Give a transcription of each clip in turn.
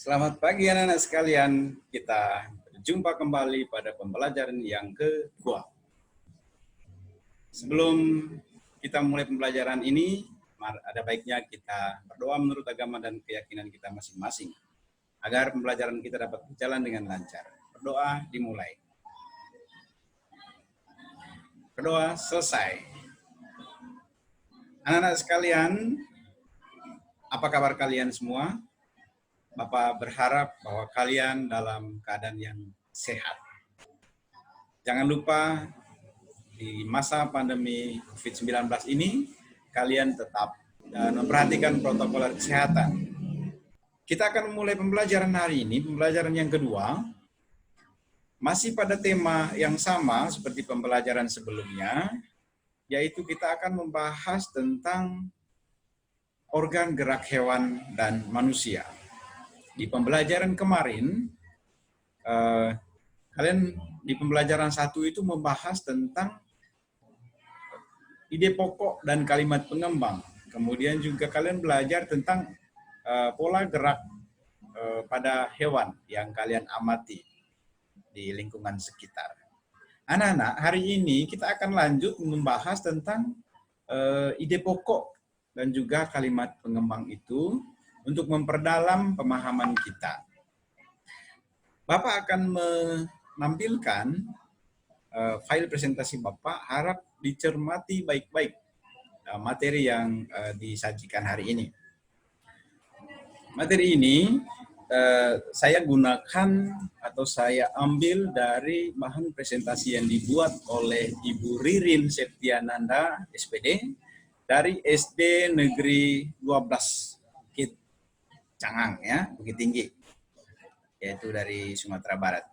Selamat pagi anak-anak sekalian, kita berjumpa kembali pada pembelajaran yang kedua. Sebelum kita mulai pembelajaran ini, ada baiknya kita berdoa menurut agama dan keyakinan kita masing-masing, agar pembelajaran kita dapat berjalan dengan lancar. Berdoa dimulai. Berdoa selesai. Anak-anak sekalian, apa kabar kalian semua? Bapak berharap bahwa kalian dalam keadaan yang sehat. Jangan lupa di masa pandemi COVID-19 ini, kalian tetap memperhatikan protokol kesehatan. Kita akan memulai pembelajaran hari ini, pembelajaran yang kedua, masih pada tema yang sama seperti pembelajaran sebelumnya, yaitu kita akan membahas tentang organ gerak hewan dan manusia. Di pembelajaran kemarin, kalian di pembelajaran 1 itu membahas tentang ide pokok dan kalimat pengembang. Kemudian juga kalian belajar tentang pola gerak pada hewan yang kalian amati di lingkungan sekitar. Anak-anak, hari ini kita akan lanjut membahas tentang ide pokok dan juga kalimat pengembang itu untuk memperdalam pemahaman kita. Bapak akan menampilkan file presentasi Bapak, harap dicermati baik-baik materi yang disajikan hari ini. Materi ini saya gunakan atau saya ambil dari bahan presentasi yang dibuat oleh Ibu Ririn Septiananda, SPD, dari SD Negeri 12 Cangang, ya, Bukit Tinggi, yaitu dari Sumatera Barat.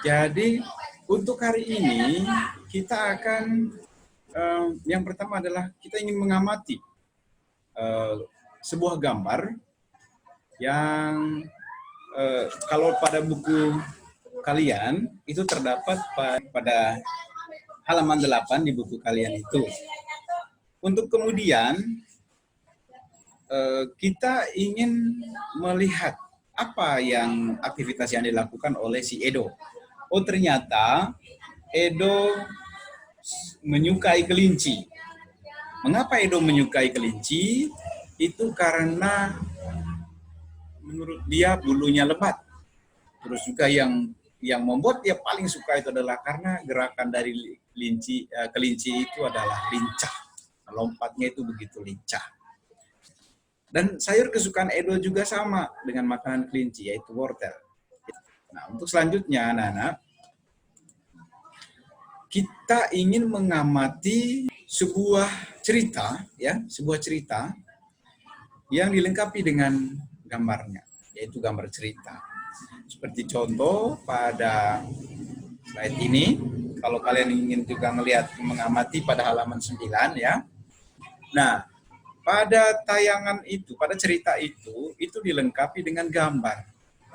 Jadi untuk hari ini kita akan yang pertama adalah kita ingin mengamati sebuah gambar yang kalau pada buku kalian itu terdapat pada halaman 8 di buku kalian itu. Untuk kemudian kita ingin melihat apa yang aktivitas yang dilakukan oleh si Edo. Oh, ternyata Edo menyukai kelinci. Mengapa Edo menyukai kelinci? Itu karena menurut dia bulunya lebat. Terus juga yang membuat dia paling suka itu adalah karena gerakan dari kelinci itu adalah lincah. Lompatnya itu begitu lincah. Dan sayur kesukaan Edo juga sama dengan makanan kelinci, yaitu wortel. Nah, untuk selanjutnya, anak-anak, kita ingin mengamati sebuah cerita, ya, sebuah cerita yang dilengkapi dengan gambarnya, yaitu gambar cerita. Seperti contoh pada slide ini, kalau kalian ingin juga melihat mengamati pada halaman 9, ya. Nah, pada tayangan itu, pada cerita itu dilengkapi dengan gambar.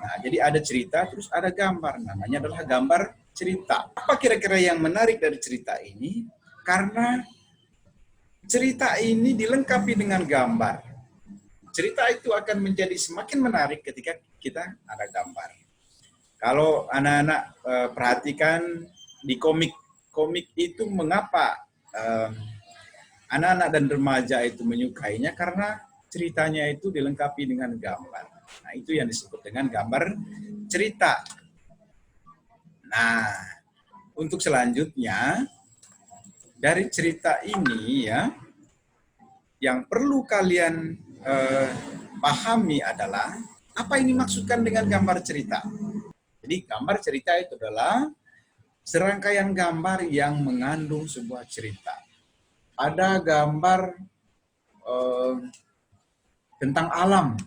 Nah, jadi ada cerita, terus ada gambar. Namanya adalah gambar cerita. Apa kira-kira yang menarik dari cerita ini? Karena cerita ini dilengkapi dengan gambar. Cerita itu akan menjadi semakin menarik ketika kita ada gambar. Kalau anak-anak perhatikan di komik itu mengapa anak-anak dan remaja itu menyukainya, karena ceritanya itu dilengkapi dengan gambar. Nah, itu yang disebut dengan gambar cerita. Nah, untuk selanjutnya, dari cerita ini, ya, yang perlu kalian pahami adalah apa yang dimaksudkan dengan gambar cerita. Jadi gambar cerita itu adalah serangkaian gambar yang mengandung sebuah cerita. Ada gambar tentang alam,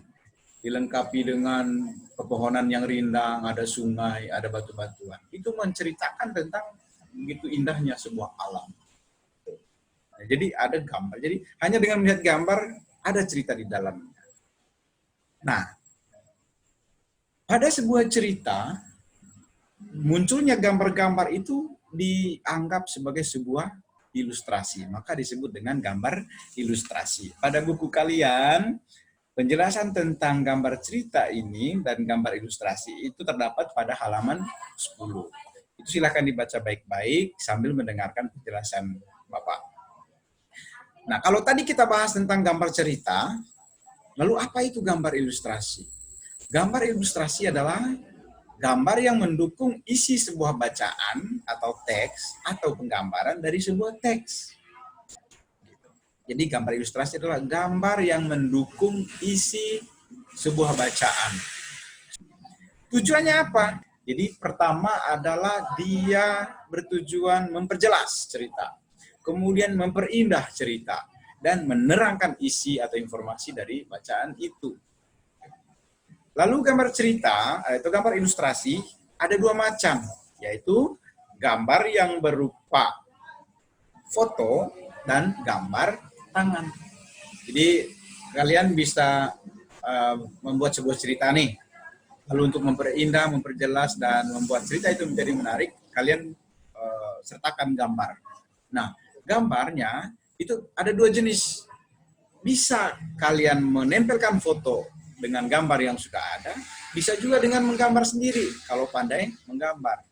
dilengkapi dengan pepohonan yang rindang, ada sungai, ada batu-batuan. Itu menceritakan tentang begitu indahnya sebuah alam. Nah, jadi ada gambar. Jadi hanya dengan melihat gambar, ada cerita di dalamnya. Nah, pada sebuah cerita, munculnya gambar-gambar itu dianggap sebagai sebuah ilustrasi, maka disebut dengan gambar ilustrasi. Pada buku kalian Penjelasan tentang gambar cerita ini dan gambar ilustrasi itu terdapat pada halaman 10. Itu silakan dibaca baik-baik sambil mendengarkan penjelasan Bapak. Nah, kalau tadi kita bahas tentang gambar cerita, lalu apa itu gambar ilustrasi? Gambar ilustrasi adalah gambar yang mendukung isi sebuah bacaan atau teks atau penggambaran dari sebuah teks. Jadi gambar ilustrasi adalah gambar yang mendukung isi sebuah bacaan. Tujuannya apa? Jadi pertama adalah dia bertujuan memperjelas cerita, kemudian memperindah cerita, dan menerangkan isi atau informasi dari bacaan itu. Lalu gambar cerita, atau gambar ilustrasi, ada dua macam, yaitu gambar yang berupa foto dan gambar tangan. Jadi kalian bisa membuat sebuah cerita nih. Lalu untuk memperindah, memperjelas, dan membuat cerita itu menjadi menarik, kalian sertakan gambar. Nah, gambarnya itu ada dua jenis. Bisa kalian menempelkan foto dengan gambar yang sudah ada, bisa juga dengan menggambar sendiri kalau pandai menggambar.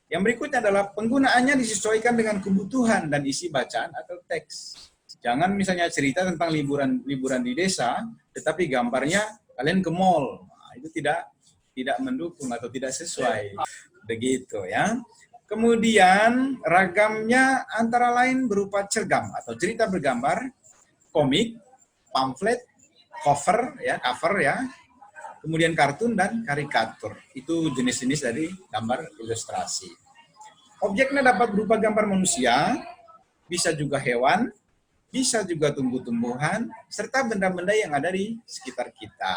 Yang berikutnya adalah penggunaannya disesuaikan dengan kebutuhan dan isi bacaan atau teks. Jangan misalnya cerita tentang liburan di desa, tetapi gambarnya kalian ke mall. Nah, itu tidak mendukung atau tidak sesuai. Begitu ya. Kemudian ragamnya antara lain berupa cergam atau cerita bergambar, komik, pamflet, cover ya, kemudian kartun dan karikatur. Itu jenis-jenis dari gambar ilustrasi. Objeknya dapat berupa gambar manusia, bisa juga hewan, bisa juga tumbuh-tumbuhan, serta benda-benda yang ada di sekitar kita.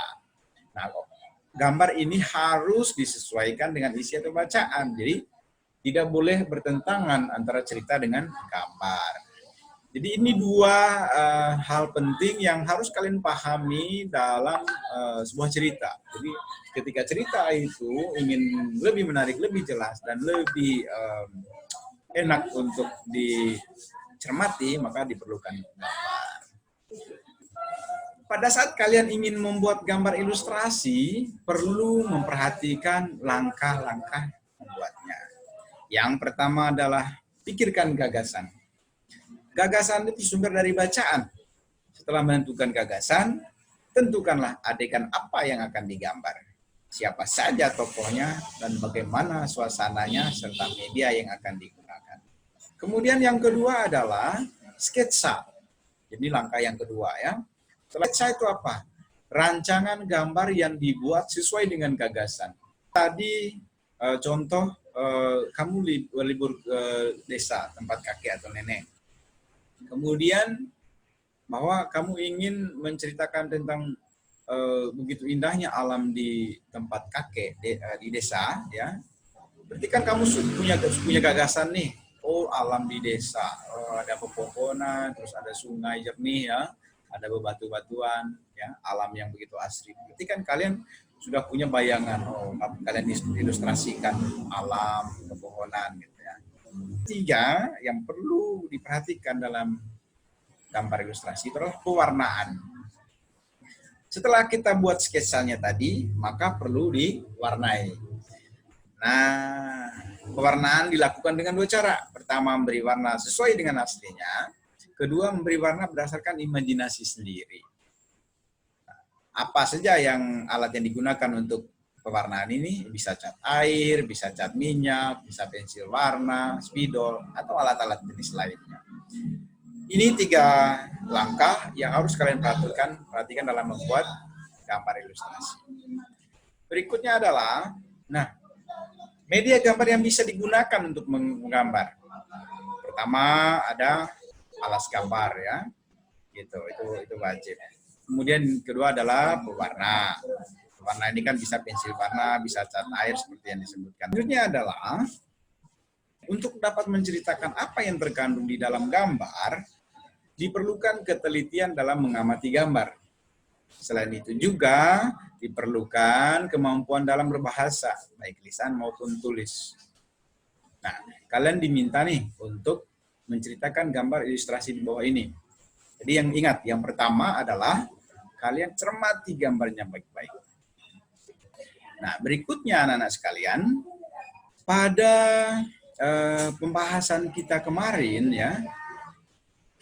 Nah, gambar ini harus disesuaikan dengan isi atau bacaan. Jadi, tidak boleh bertentangan antara cerita dengan gambar. Jadi, ini dua hal penting yang harus kalian pahami dalam sebuah cerita. Jadi, ketika cerita itu ingin lebih menarik, lebih jelas, dan lebih enak untuk cermati, maka diperlukan gambar. Pada saat kalian ingin membuat gambar ilustrasi, perlu memperhatikan langkah-langkah membuatnya. Yang pertama adalah pikirkan gagasan. Gagasan itu sumber dari bacaan. Setelah menentukan gagasan, tentukanlah adegan apa yang akan digambar. Siapa saja tokohnya dan bagaimana suasananya serta media yang akan digunakan. Kemudian yang kedua adalah sketsa. Jadi langkah yang kedua ya. Sketsa itu apa? Rancangan gambar yang dibuat sesuai dengan gagasan. Tadi contoh kamu libur ke desa tempat kakek atau nenek. Kemudian bahwa kamu ingin menceritakan tentang begitu indahnya alam di tempat kakek di desa ya. Berarti kan kamu punya gagasan nih. Oh, alam di desa, ada pepohonan, terus ada sungai jernih ya, ada bebatu-batuan, ya, alam yang begitu asri. Berarti kan kalian sudah punya bayangan, oh, kalian ilustrasikan alam, pepohonan, gitu ya. Tiga, yang perlu diperhatikan dalam gambar ilustrasi itu adalah pewarnaan. Setelah kita buat sketsanya tadi, maka perlu diwarnai. Nah, pewarnaan dilakukan dengan dua cara. Pertama, memberi warna sesuai dengan aslinya. Kedua, memberi warna berdasarkan imajinasi sendiri. Apa saja yang alat yang digunakan untuk pewarnaan ini? Bisa cat air, bisa cat minyak, bisa pensil warna, spidol, atau alat-alat jenis lainnya. Ini 3 langkah yang harus kalian perhatikan dalam membuat gambar ilustrasi. Berikutnya adalah, media gambar yang bisa digunakan untuk menggambar. Pertama ada alas gambar ya, gitu. Itu wajib. Kemudian kedua adalah pewarna. Pewarna ini kan bisa pensil warna, bisa cat air seperti yang disebutkan. Selanjutnya adalah untuk dapat menceritakan apa yang terkandung di dalam gambar, diperlukan ketelitian dalam mengamati gambar. Selain itu juga diperlukan kemampuan dalam berbahasa, baik lisan maupun tulis. Nah, kalian diminta nih untuk menceritakan gambar ilustrasi di bawah ini. Jadi yang ingat, yang pertama adalah kalian cermati gambarnya baik-baik. Nah, berikutnya anak-anak sekalian, pada pembahasan kita kemarin ya,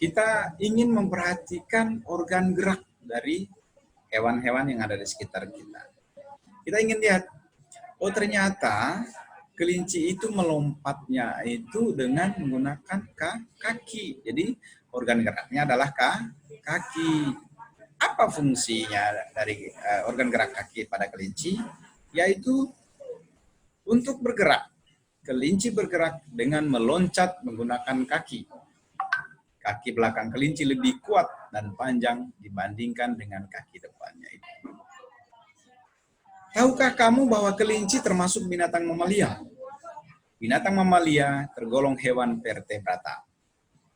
kita ingin memperhatikan organ gerak dari hewan-hewan yang ada di sekitar kita. Kita ingin lihat, oh ternyata kelinci itu melompatnya itu dengan menggunakan kaki. Jadi organ geraknya adalah kaki. Apa fungsinya dari organ gerak kaki pada kelinci? Yaitu untuk bergerak. Kelinci bergerak dengan meloncat menggunakan kaki. Kaki belakang kelinci lebih kuat dan panjang dibandingkan dengan kaki depannya itu. Tahukah kamu bahwa kelinci termasuk binatang mamalia? Binatang mamalia tergolong hewan vertebrata,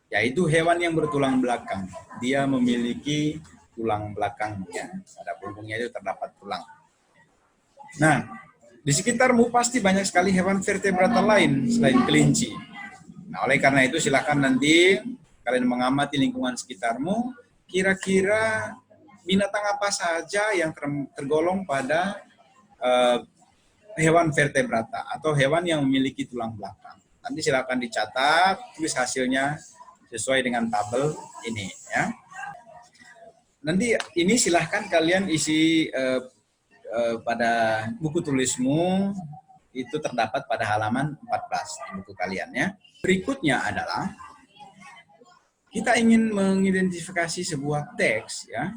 yaitu hewan yang bertulang belakang. Dia memiliki tulang belakangnya, pada punggungnya itu terdapat tulang. Nah, di sekitarmu pasti banyak sekali hewan vertebrata lain selain kelinci. Nah, oleh karena itu silakan nanti kalian mengamati lingkungan sekitarmu, kira-kira binatang apa saja yang tergolong pada hewan vertebrata atau hewan yang memiliki tulang belakang. Nanti silakan dicatat, tulis hasilnya sesuai dengan tabel ini ya. Nanti ini silahkan kalian isi pada buku tulismu, itu terdapat pada halaman 14 di buku kalian ya. Berikutnya adalah kita ingin mengidentifikasi sebuah teks ya.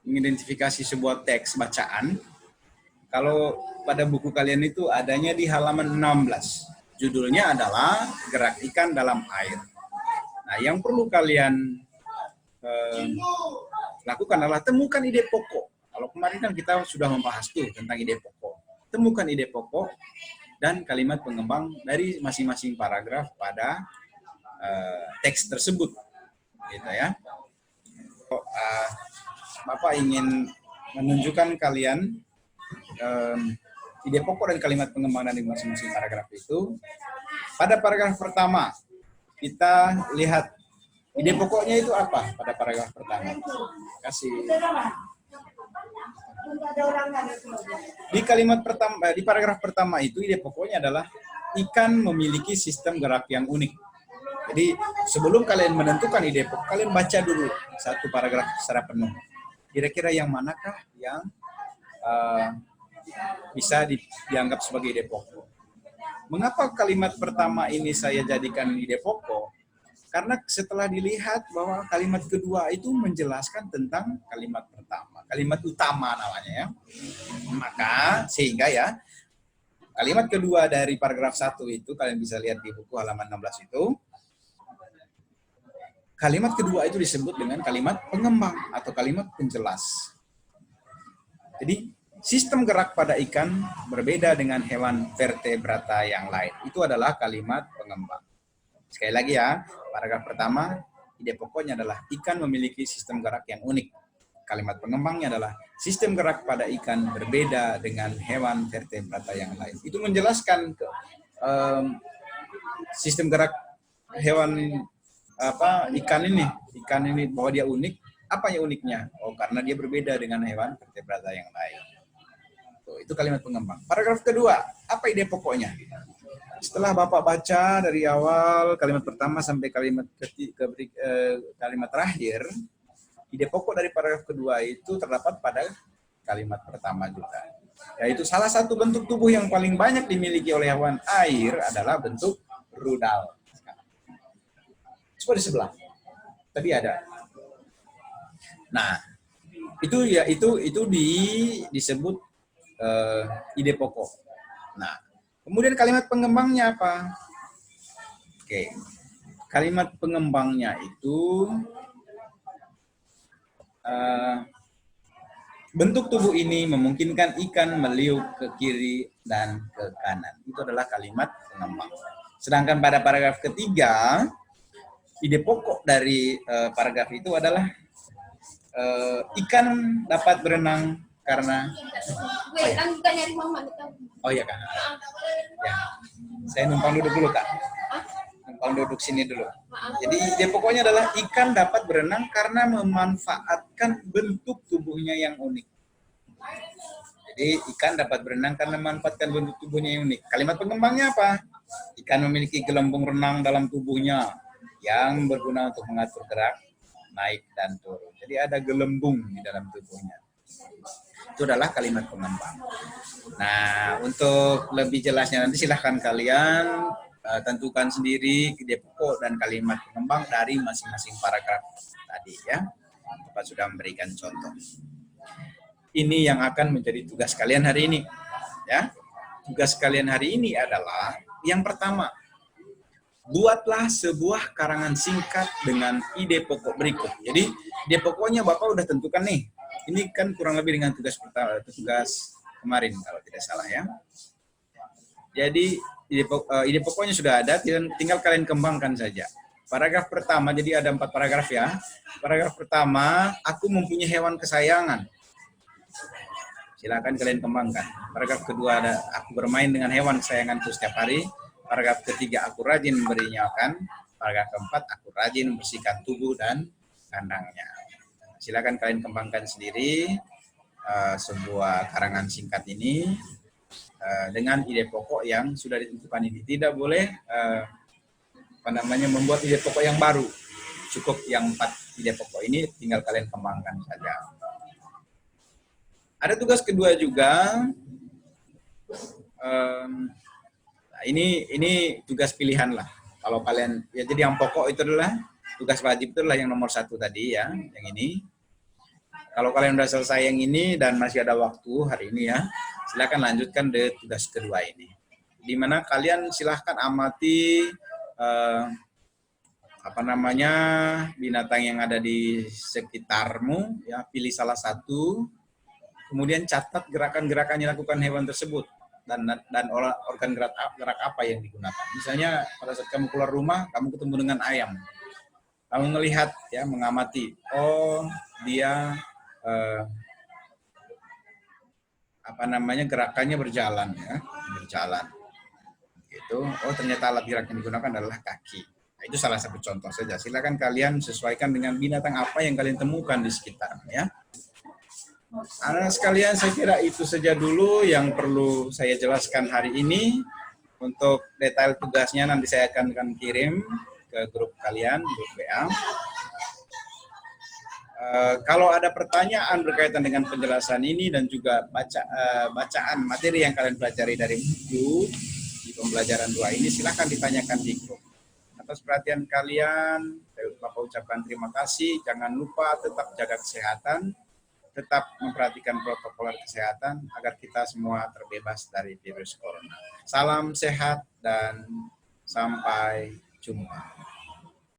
Mengidentifikasi sebuah teks bacaan. Kalau pada buku kalian itu adanya di halaman 16. Judulnya adalah Gerak Ikan dalam Air. Nah, yang perlu kalian lakukan adalah temukan ide pokok. Kalau kemarin kan kita sudah membahas tuh tentang ide pokok. Temukan ide pokok dan kalimat pengembang dari masing-masing paragraf pada teks tersebut, gitu ya. Bapak ingin menunjukkan kalian ide pokok dan kalimat pengembang dari masing-masing paragraf itu. Pada paragraf pertama, kita lihat ide pokoknya itu apa pada paragraf pertama. Kasih. Di kalimat pertama, di paragraf pertama itu ide pokoknya adalah ikan memiliki sistem gerak yang unik. Jadi sebelum kalian menentukan ide pokok, kalian baca dulu satu paragraf secara penuh. Kira-kira yang manakah yang bisa dianggap sebagai ide pokok? Mengapa kalimat pertama ini saya jadikan ide pokok? Karena setelah dilihat bahwa kalimat kedua itu menjelaskan tentang kalimat pertama, kalimat utama namanya ya. Maka sehingga ya kalimat kedua dari paragraf 1 itu kalian bisa lihat di buku halaman 16 itu. Kalimat kedua itu disebut dengan kalimat pengembang atau kalimat penjelas. Jadi sistem gerak pada ikan berbeda dengan hewan vertebrata yang lain. Itu adalah kalimat pengembang. Sekali lagi ya, paragraf pertama, ide pokoknya adalah ikan memiliki sistem gerak yang unik. Kalimat pengembangnya adalah sistem gerak pada ikan berbeda dengan hewan vertebrata yang lain. Itu menjelaskan sistem gerak hewan ikan ini bahwa dia unik. Apa yang uniknya? Oh, karena dia berbeda dengan hewan vertebrata yang lain. Itu kalimat pengembang. Paragraf kedua, apa ide pokoknya? Setelah Bapak baca dari awal kalimat pertama sampai kalimat terakhir, ide pokok dari paragraf kedua itu terdapat pada kalimat pertama juga. Yaitu salah satu bentuk tubuh yang paling banyak dimiliki oleh hewan air adalah bentuk rudal. Coba di sebelah. Tadi ada. Nah, itu disebut ide pokok. Nah, kemudian kalimat pengembangnya apa? Oke. Kalimat pengembangnya itu bentuk tubuh ini memungkinkan ikan meliuk ke kiri dan ke kanan. Itu adalah kalimat pengembang. Sedangkan pada paragraf ketiga, ide pokok dari paragraf itu adalah ikan dapat berenang karena oh iya kan ya. Saya numpang duduk dulu Kak, numpang duduk sini dulu. Jadi ide pokoknya adalah ikan dapat berenang karena memanfaatkan bentuk tubuhnya yang unik. Jadi ikan dapat berenang karena memanfaatkan bentuk tubuhnya yang unik. Kalimat pengembangnya apa? Ikan memiliki gelembung renang dalam tubuhnya yang berguna untuk mengatur gerak, naik dan turun. Jadi ada gelembung di dalam tubuhnya. Itu adalah kalimat pengembang. Nah, untuk lebih jelasnya nanti silahkan kalian tentukan sendiri ide pokok dan kalimat pengembang dari masing-masing paragraf tadi ya. Bapak sudah memberikan contoh. Ini yang akan menjadi tugas kalian hari ini. Ya, tugas kalian hari ini adalah yang pertama, buatlah sebuah karangan singkat dengan ide pokok berikut. Jadi ide pokoknya Bapak udah tentukan nih. Ini kan kurang lebih dengan tugas pertama, tugas kemarin kalau tidak salah ya. Jadi ide pokoknya sudah ada, tinggal kalian kembangkan saja. Paragraf pertama, jadi ada 4 paragraf ya. Paragraf pertama, aku mempunyai hewan kesayangan. Silakan kalian kembangkan. Paragraf kedua ada aku bermain dengan hewan kesayanganku setiap hari. Paragraf ketiga aku rajin memberinya makan. Paragraf keempat aku rajin membersihkan tubuh dan kandangnya. Silakan kalian kembangkan sendiri sebuah karangan singkat ini dengan ide pokok yang sudah ditentukan ini. Tidak boleh membuat ide pokok yang baru. Cukup yang 4 ide pokok ini tinggal kalian kembangkan saja. Ada tugas kedua juga. Ini tugas pilihan lah. Kalau kalian ya, jadi yang pokok itu adalah tugas wajib, itu adalah yang nomor 1 tadi ya, yang ini. Kalau kalian sudah selesai yang ini dan masih ada waktu hari ini ya, silakan lanjutkan ke tugas kedua ini. Di mana kalian silahkan amati binatang yang ada di sekitarmu ya, pilih salah satu. Kemudian catat gerakan-gerakan yang dilakukan hewan tersebut dan organ gerak apa yang digunakan. Misalnya pada saat kamu keluar rumah, kamu ketemu dengan ayam. Kamu melihat ya, mengamati, oh dia gerakannya berjalan ya, berjalan. Gitu. Oh ternyata alat gerak yang digunakan adalah kaki. Nah, itu salah satu contoh saja. Silakan kalian sesuaikan dengan binatang apa yang kalian temukan di sekitar ya. Anak sekalian, saya kira itu saja dulu yang perlu saya jelaskan hari ini. Untuk detail tugasnya nanti saya akan kirim ke grup kalian, grup WA. Kalau ada pertanyaan berkaitan dengan penjelasan ini dan juga bacaan materi yang kalian pelajari dari buku di pembelajaran 2 ini, silakan ditanyakan di grup. Atas perhatian kalian, Bapak ucapkan terima kasih. Jangan lupa tetap jaga kesehatan, tetap memperhatikan protokol kesehatan agar kita semua terbebas dari virus corona. Salam sehat dan sampai jumpa.